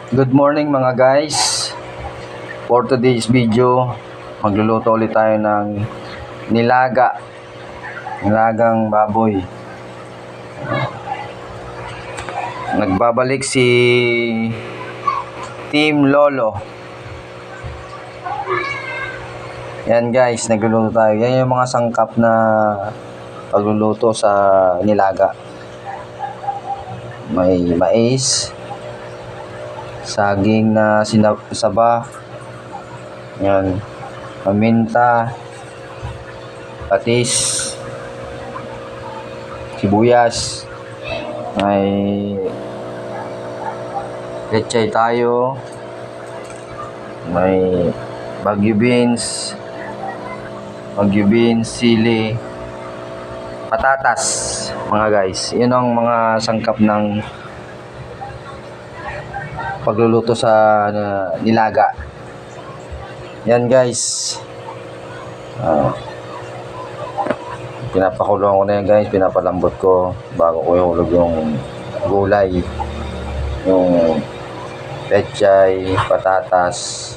Good morning mga guys. For today's video, magluluto ulit tayo ng nilagang baboy. Nagbabalik si Team Lolo. Yan guys, nagluluto tayo. Yan yung mga sangkap na pagluluto sa nilaga. May mais, saging na saba, yan, paminta, patis, sibuyas, may pechay tayo, may Baguio beans, sili, patatas mga guys. Yun ang mga sangkap ng pagluluto sa nilaga. Yan guys, pinapakuloan ko na yan guys, pinapalambot ko bago ko ihulog yung gulay, yung pechay, patatas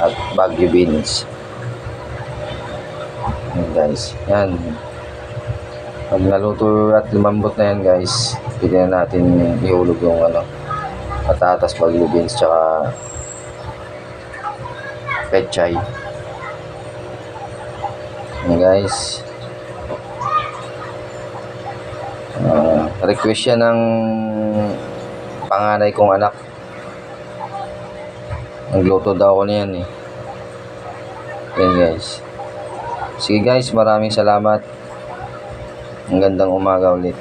at Baguio beans. Yan guys, yan. Pag naluto at lumambot na yan guys, pwede na natin ihulog yung patatas, Baguio beans, tsaka pechay. Yan guys. Request yan ng panganay kong anak. Nagluto daw ako niyan eh. Yan guys. Sige guys, maraming salamat. Ang gandang umaga ulit.